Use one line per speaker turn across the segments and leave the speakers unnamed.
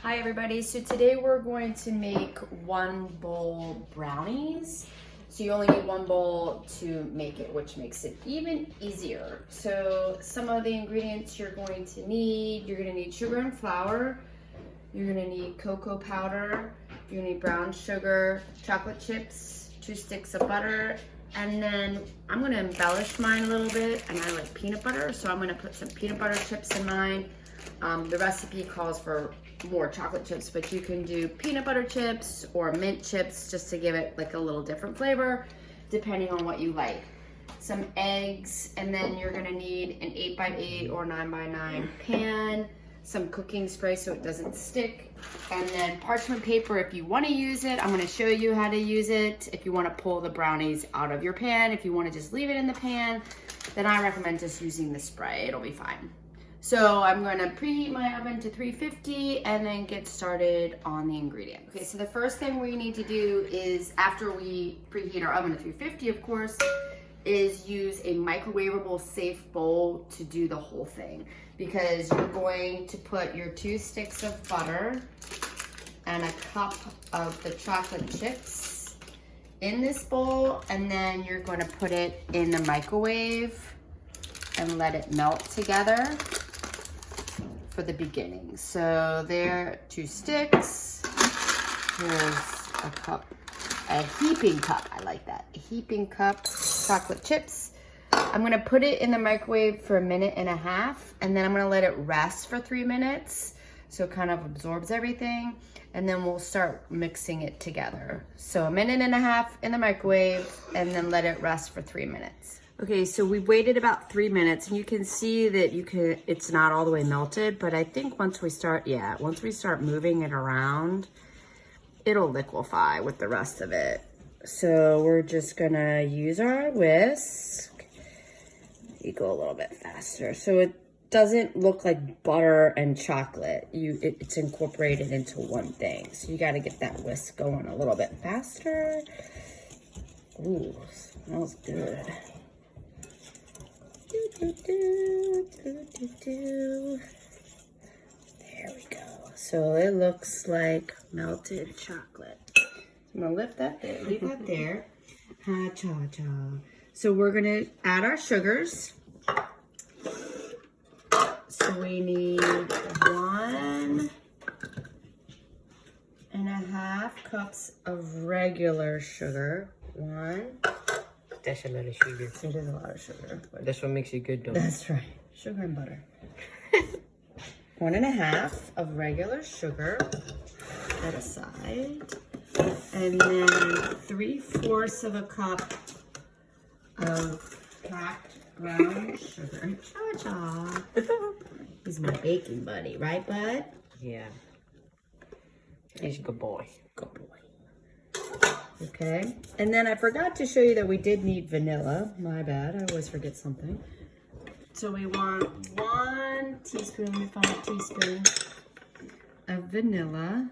Hi everybody, so today we're going to make 1 bowl brownies. So you only need 1 bowl to make it, which makes it even easier. So some of the ingredients you're going to need sugar and flour, you're gonna need cocoa powder, you're gonna need brown sugar, chocolate chips, 2 sticks of butter, and then I'm gonna embellish mine a little bit, and I like peanut butter, so I'm gonna put some peanut butter chips in mine. The recipe calls for more chocolate chips, but you can do peanut butter chips or mint chips just to give it like a little different flavor, depending on what you like. Some eggs, and then you're gonna need an 8x8 or 9x9 pan, some cooking spray so it doesn't stick, and then parchment paper if you wanna use it. I'm gonna show you how to use it. If you wanna pull the brownies out of your pan, if you wanna just leave it in the pan, then I recommend just using the spray, it'll be fine. So I'm gonna preheat my oven to 350 and then get started on the ingredients. Okay, so the first thing we need to do is, after we preheat our oven to 350, of course, is use a microwavable safe bowl to do the whole thing. Because you're going to put your 2 sticks of butter and a cup of the chocolate chips in this bowl, and then you're gonna put it in the microwave and let it melt together for the beginning. So there, 2 sticks. Here's a cup, a heaping cup, I like that. A heaping cup chocolate chips. I'm gonna put it in the microwave for 1.5 minutes, and then I'm gonna let it rest for 3 minutes so it kind of absorbs everything, and then we'll start mixing it together. So 1.5 minutes in the microwave, and then let it rest for 3 minutes. Okay, so we waited about 3 minutes, and you can see that it's not all the way melted, but I think once we start moving it around, it'll liquefy with the rest of it. So we're just gonna use our whisk. You go a little bit faster, so it doesn't look like butter and chocolate. It's incorporated into one thing. So you gotta get that whisk going a little bit faster. Ooh, smells good. There we go. So it looks like melted chocolate. I'm gonna lift that there, leave that there. Ha cha cha. So we're gonna add our sugars. So we need 1.5 cups of regular sugar.
That's a lot of sugar.
It is a lot of sugar.
That's what makes it good, though.
That's right. Sugar and butter. 1.5 of regular sugar. Set aside. And then 3/4 of a cup of packed brown sugar. Cha-cha. He's my baking buddy, right, bud?
Yeah. He's a good boy.
Good boy. Okay, and then I forgot to show you that we did need vanilla. My bad, I always forget something. So we want 1 teaspoon, we found a teaspoon of vanilla.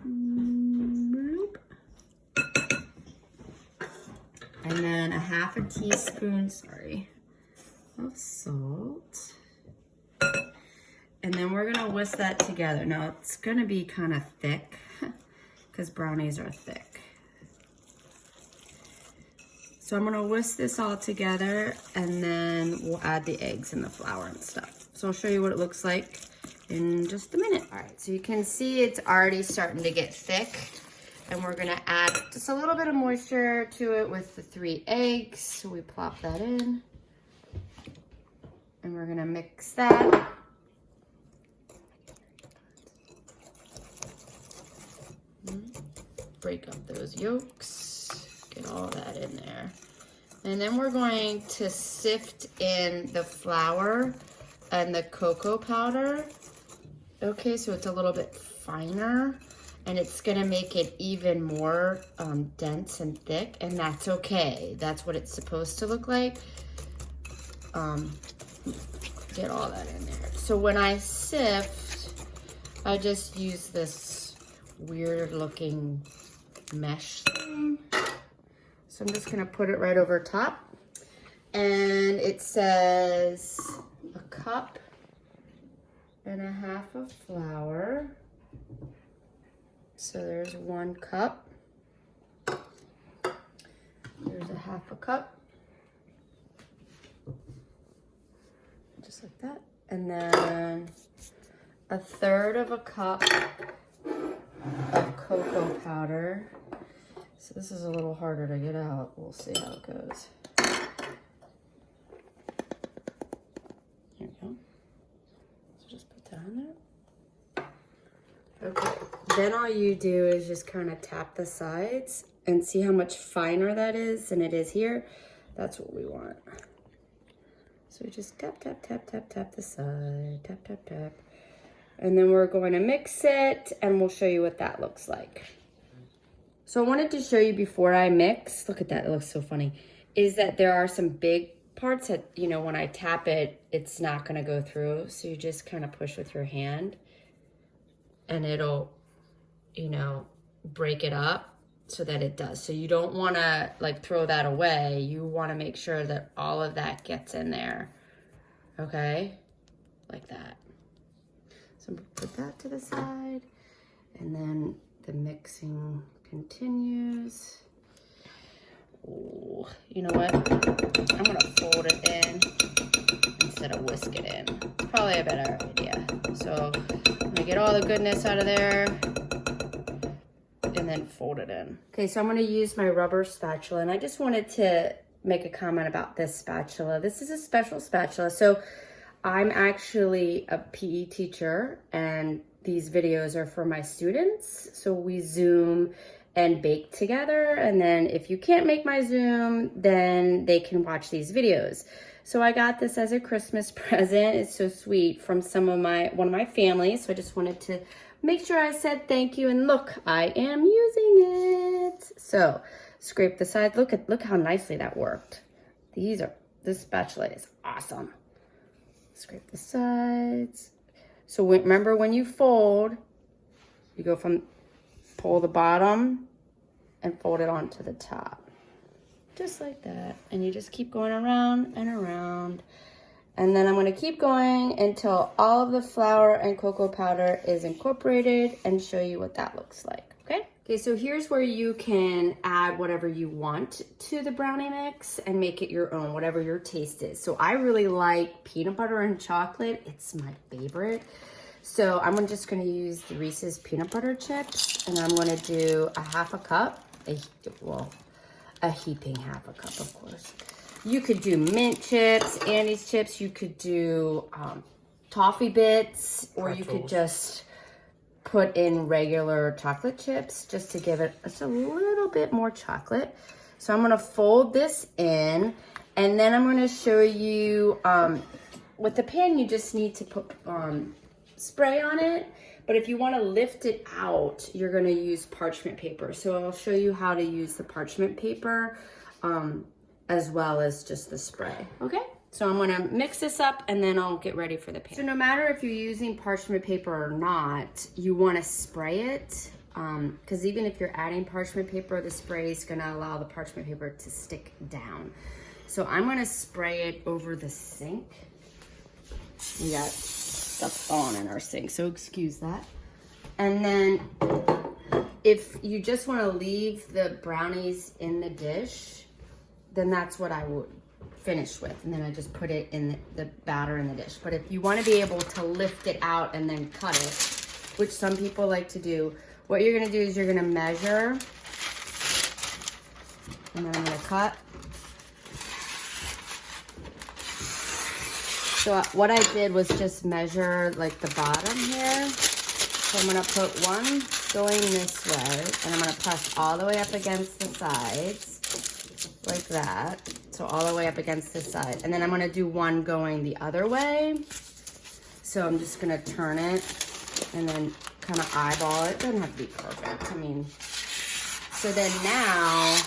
Bloop. And then 1/2 teaspoon, of salt. And then we're gonna whisk that together. Now it's gonna be kind of thick because brownies are thick. So I'm gonna whisk this all together, and then we'll add the eggs and the flour and stuff. So I'll show you what it looks like in just a minute. All right, so you can see it's already starting to get thick, and we're gonna add just a little bit of moisture to it with the 3 eggs. So we plop that in, and we're gonna mix that. Break up those yolks, get all that in there. And then we're going to sift in the flour and the cocoa powder. Okay, so it's a little bit finer, and it's gonna make it even more dense and thick, and that's okay. That's what it's supposed to look like. Get all that in there. So when I sift, I just use this weird looking mesh thing. So I'm just gonna put it right over top, and it says 1.5 cups of flour, So there's 1 cup. There's a 1/2 cup. Just like that. And then 1/3 cup of cocoa powder. So this is a little harder to get out. We'll see how it goes. Here we go. So just put that on there. Okay, then all you do is just kind of tap the sides and see how much finer that is than it is here. That's what we want. So we just tap, tap, tap, tap, tap the side, tap, tap, tap. And then we're going to mix it and we'll show you what that looks like. So I wanted to show you before I mix, look at that, it looks so funny, is that there are some big parts that, you know, when I tap it, it's not gonna go through. So you just kind of push with your hand and it'll, you know, break it up so that it does. So you don't wanna like throw that away. You wanna make sure that all of that gets in there, okay? Like that. So put that to the side and then the mixing continues. Oh, you know what? I'm gonna fold it in instead of whisk it in. It's probably a better idea. So I'm gonna get all the goodness out of there and then fold it in. Okay, so I'm gonna use my rubber spatula, and I just wanted to make a comment about this spatula. This is a special spatula. So I'm actually a PE teacher, and these videos are for my students. So we Zoom and bake together. And then if you can't make my Zoom, then they can watch these videos. So I got this as a Christmas present. It's so sweet from one of my families. So I just wanted to make sure I said thank you. And look, I am using it. So scrape the sides. Look how nicely that worked. This spatula is awesome. Scrape the sides. So remember, when you fold, you go pull the bottom and fold it onto the top. Just like that. And you just keep going around and around. And then I'm gonna keep going until all of the flour and cocoa powder is incorporated and show you what that looks like, okay? Okay, so here's where you can add whatever you want to the brownie mix and make it your own, whatever your taste is. So I really like peanut butter and chocolate. It's my favorite. So I'm just gonna use the Reese's peanut butter chips, and I'm gonna do a 1/2 cup, a heaping 1/2 cup, of course. You could do mint chips, Andy's chips, you could do toffee bits, or you could just put in regular chocolate chips just to give it just a little bit more chocolate. So I'm gonna fold this in, and then I'm gonna show you, with the pan, you just need to put spray on it. But if you wanna lift it out, you're gonna use parchment paper. So I'll show you how to use the parchment paper as well as just the spray, okay? So I'm gonna mix this up and then I'll get ready for the pan. So no matter if you're using parchment paper or not, you wanna spray it, because even if you're adding parchment paper, the spray is gonna allow the parchment paper to stick down. So I'm gonna spray it over the sink. We got stuff on in our sink, so excuse that. And then if you just wanna leave the brownies in the dish, then that's what I would finish with, and then I just put it in the batter in the dish. But if you want to be able to lift it out and then cut it, which some people like to do, what you're going to do is you're going to measure, and then I'm going to cut. So what I did was just measure like the bottom here. So I'm going to put one going this way, and I'm going to press all the way up against the sides like that. So all the way up against this side. And then I'm gonna do one going the other way. So I'm just gonna turn it and then kind of eyeball it. Doesn't have to be perfect, I mean. So then now,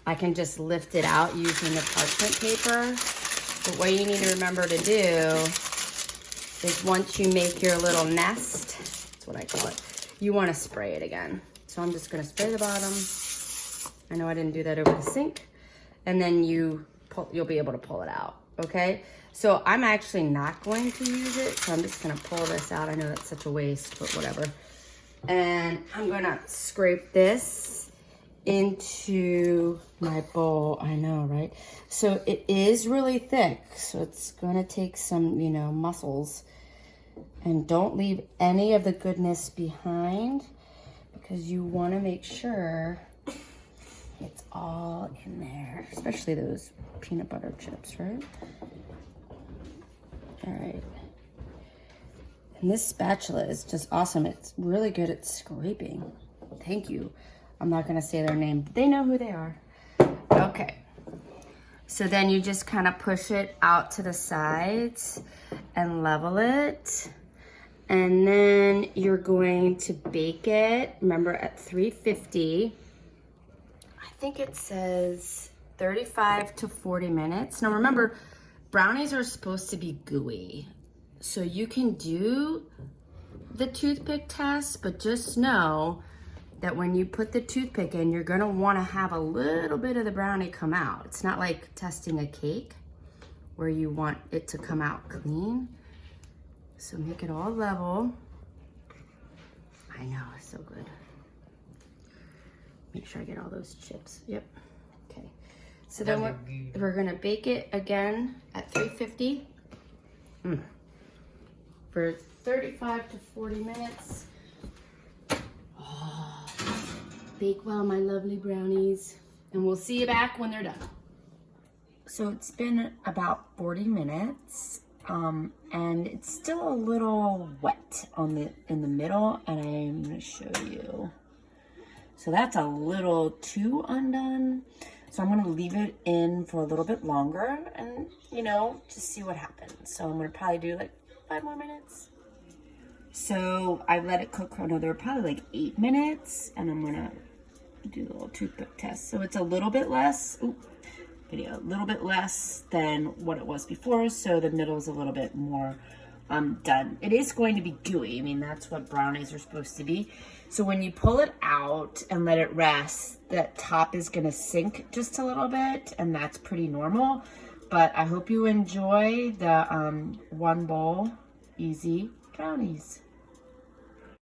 I can just lift it out using the parchment paper. But what you need to remember to do is once you make your little nest, that's what I call it, you wanna spray it again. So I'm just gonna spray the bottom. I know I didn't do that over the sink. And then you'll be able to pull it out, okay? So I'm actually not going to use it. So I'm just gonna pull this out. I know that's such a waste, but whatever. And I'm gonna scrape this into my bowl. I know, right? So it is really thick. So it's gonna take some, you know, muscles. And don't leave any of the goodness behind because you wanna make sure it's all in there, especially those peanut butter chips, right? All right. And this spatula is just awesome. It's really good at scraping. Thank you. I'm not gonna say their name, but they know who they are. Okay. So then you just kind of push it out to the sides and level it. And then you're going to bake it, remember, at 350. I think it says 35 to 40 minutes. Now remember, brownies are supposed to be gooey. So you can do the toothpick test, but just know that when you put the toothpick in, you're gonna wanna have a little bit of the brownie come out. It's not like testing a cake where you want it to come out clean. So make it all level. I know, it's so good. Make sure I get all those chips. Yep. Okay. So then we're gonna bake it again at 350 for 35 to 40 minutes. Oh, bake well, my lovely brownies. And we'll see you back when they're done. So it's been about 40 minutes. And it's still a little wet in the middle, and I'm gonna show you. So that's a little too undone. So I'm gonna leave it in for a little bit longer and, you know, just see what happens. So I'm gonna probably do like 5 more minutes. So I let it cook for another probably like 8 minutes, and I'm gonna do the little toothpick test. So it's a little bit less, a little bit less than what it was before. So the middle is a little bit more done. It is going to be gooey. I mean, that's what brownies are supposed to be. So when you pull it out and let it rest, that top is gonna sink just a little bit, and that's pretty normal. But I hope you enjoy the one bowl easy brownies.